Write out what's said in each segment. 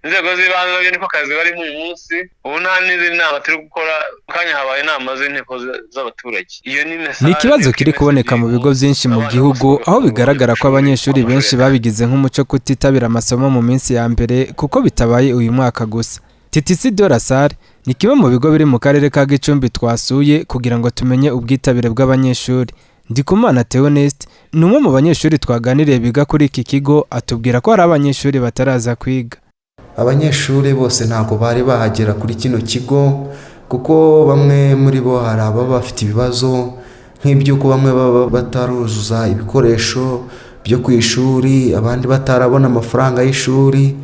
inzego z'ibanze niko kazi bari mu munsi ubu nta n'izindi nama turi gukora kanya habaye inama z'inteko z'abaturage. Iyo ni ikibazo kiri kuboneka mu bigo byinshi mu gihugu aho bigaragara ko abanyeshuri benshi babigize nk'umuco kutitabira amasomo mu minsi ya mbere kuko bitabaye uyu mwaka gusa. TTC de la Salle ni kimwe mu bigo biri mu karere ka Gicumbi twasuye kugira ngo tumenye ubwitabire bw'abanyeshuri. Ndikumana Theoneste ni umwe mu banyeshuri twaganiriye biga kuri iki kigo, atubwira ko hari abanyeshuri bataraza kwiga. Abanyeshuri bose ntago bari bahagera kuri kino kigo kuko bamwe muri bo hari ababa bafite ibibazo nk'ibyuko bamwe baba bataruzuza ibikoresho byo ku ishuri, abandi batarabona amafaranga y'ishuri,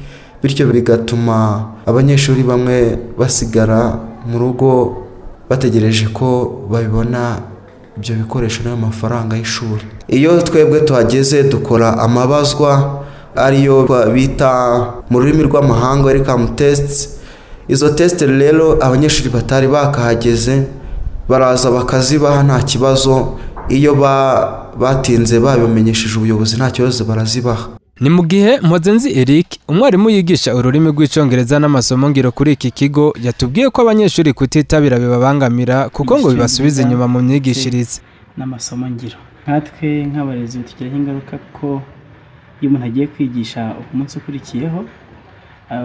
bityo bigatuma abanyeshuri bamwe basigara mu rugo bategereje ko babibona ibyo bikoresho n'ayo mafaranga y'ishuri. Iyo twebwe tuhageze dukora amabazwa ariyo bita mu rurimi rw'amahanga welcome tests. Izo test rero abanyeshuri batari bakahageze baraza bakazibaha nta kibazo, iyo batinze babimenyesheje ubuyobozi nta kibazo barazibaha. Ni mu gihe Mpozenzi Eric umwarimu yigisha ururimi rw'icyongereza n'amasomo ngiro kuri iki kigo yatubwiye ko abanyeshuri kutitabira bibabangamira kuko ngo bibasubiza inyuma mu myigishirize n'amasomo ngiro. Nkatwe nk'abarezi bitugiraho ingaruka ko iyo umuntu agiye kwigisha umunsi ukurikiyeho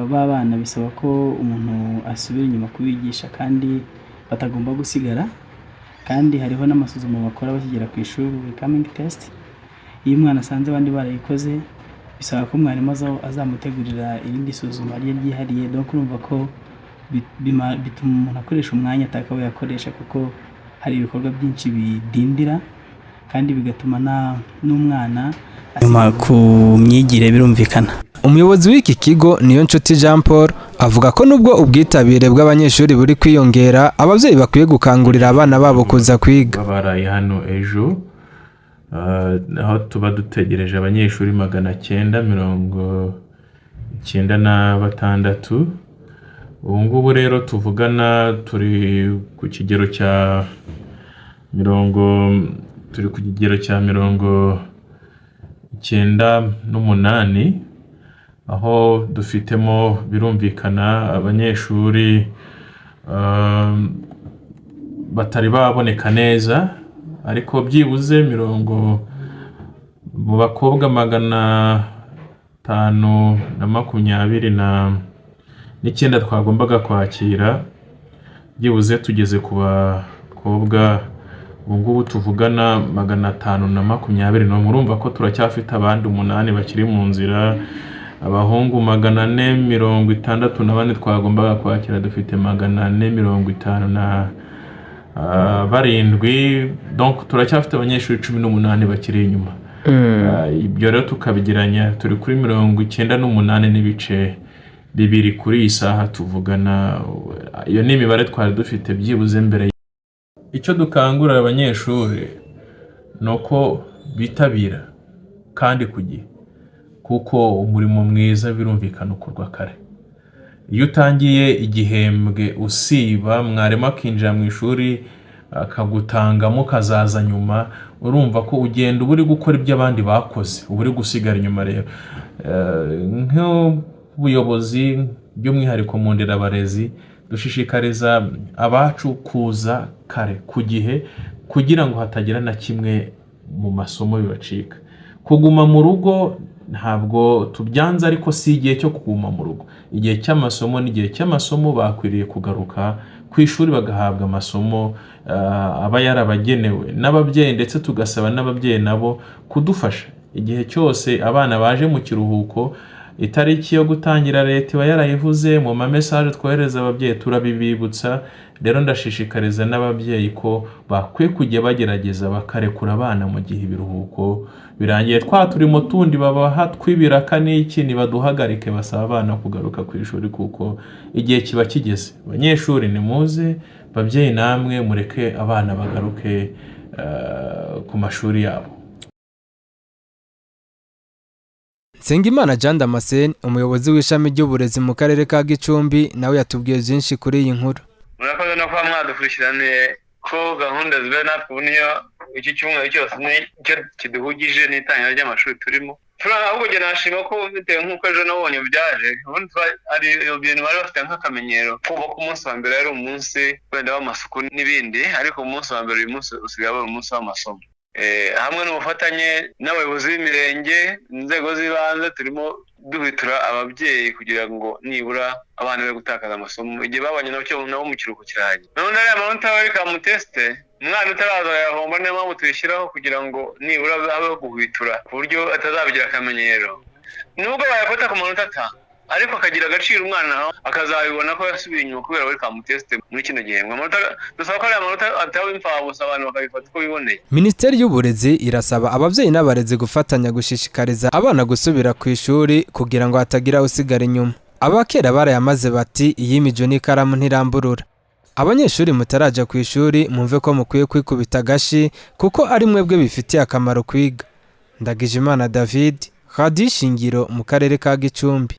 b'abana bisaba ko umuntu asubira inyuma kubigisha kandi batagomba gusigara, kandi hariho n'amasuzuma bakora bakigera ku ishuri welcoming test. Iyo umwana asanze abandi barayikoze bisaba ko mwarimu azamutegurira irindi suzuma ryihariye, donc urumva ko bituma umuntu akoresha umwanya atakabaye yakoresha kuko hari ibikorwa byinshi bidindira kandi bigatuma n'umwana nyuma ku myigire birumvikana. Umuyobozi w'iki kigo Niyonshuti Jean Paul avuga ko nubwo ubwitabire bw'abanyeshuri buri kwiyongera, ababyeyi bakwiye gukangurira abana babo kuza kwiga. Baraye hano ejo aho tuba dutegereje abanyeshuri 996. Ubu ngubu rero tuvugana turi ku kigero cya 98, aho dufitemo birumvikana abanyeshuri batari baboneka neza, ariko byibuze mu bakobwa 529 twagombaga kwakira, byibuze tugeze ku bakobwa ubu ngubu tuvugana 520. Murumva ko turacyafite abandi 8 bakiri mu nzira. Abahungu 464 twagombaga kwakira, dufite 457, donc turacyafite abanyeshuri 18 bakiri inyuma. Ibyo rero tukabigiranya turi kuri 98 n'ibice 2 kuri iyi saha tuvugana. Iyo ni imibare twari dufite byibuze mbere. Icyo dukangurira abanyeshuri nuko bitabira kandi ku gihe, kuko umurimo mwiza birumvikana ukorwa kare. Iyo utangiye igihembwe usiba, mwarimu akinjira mu ishuri akagutangamo kazaza nyuma, urumva ko ugenda uri gukora ibyo abandi bakoze, uri gusigara inyuma. Rero nk'ubuyobozi by'umwihariko mu nderabarezi dushishikariza abacu kuza kare ku gihe kugira ngo hatagira na kimwe mu masomo bibacika. Kuguma mu rugo ntabwo tubyanze, ariko si igihe cyo kuguma mu rugo. Igihe cy'amasomo n'igihe cy'amasomo bakwiriye kugaruka ku ishuri bagahabwa amasomo aba yarabagenewe n'ababyeyi, ndetse tugasaba n'ababyeyi nabo kudufasha igihe cyose abana baje mu kiruhuko. Itariki yo gutangira leta iba yarayivuze mu message twohereza ababyeyi, turabibibutsa. Rero ndashishikariza n'ababyeyi ko bakwiye kujya bagerageza bakarekura abana mu gihe ibiruhuko birangiye. Turimo tundi babaha twibiraka n'iki, nibaduhagarike basaba abana kugaruka ku ishuri kuko igihe kiba kigeze. Abanyeshuri ni muze, babyeyi namwe mureke abana bagaruke ku mashuri yabo. Nsengimana Jean Damascene umuyobozi w'ishami ry'uburezi mu karere ka Gicumbi nawe yatubwiye byinshi kuri iyi nkuru. Murakoze no kwa mwadukurikirane ko gahunda zibe natwe niyo iki cyumweru cyose ni cyo kiduhugije n'itangira ry'amashuri turimo. ahubwo njye nashima ko bitewe nk'uko ejo nabonye byaje ubundi ari ibintu bari bafite nk'akamenyero kuba ko umunsi wa mbere ari umunsi wenda w'amasuku n'ibindi ariko umunsi wa mbere uyu munsi usigaye ari umunsi w'amasomo hamwe n'ubufatanye n'abayobozi b'imirenge inzego z'ibanze turimo duhitura ababyeyi kugira ngo nibura abana be gutakaza amasomo igihe babanye nabo mu kiruhuko kirahanye none ariya amanota bari kamutesite umwana utaraza yahomba niyo mpamvu tuyishyiraho kugira ngo nibura habeho guhitura ku buryo atazabigira akamenyero nubwo bayafata ku manota atanu ariko akagira agaciro umwana akazabibona ko yasubiye inyuma kubera bari kamutesite muri kino gihembwe dusaba ko ariya manota ataba imfabusa abantu bakabifata uko biboneye. Minisiteri y'Uburezi irasaba ababyeyi n'abarezi gufatanya gushishikariza abana gusubira ku ishuri kugira ngo hatagira usigara inyuma. Abakera barayamaze bati iyimijo n'ikaramu ntiramburura. Abanyeshuri mutaraja ku ishuri mumve ko mukwiye kwikubita agashi kuko ari mwebwe bifitiye akamaro kwiga. Ndagijimana David, Radio Shingiro mu karere ka Gicumbi.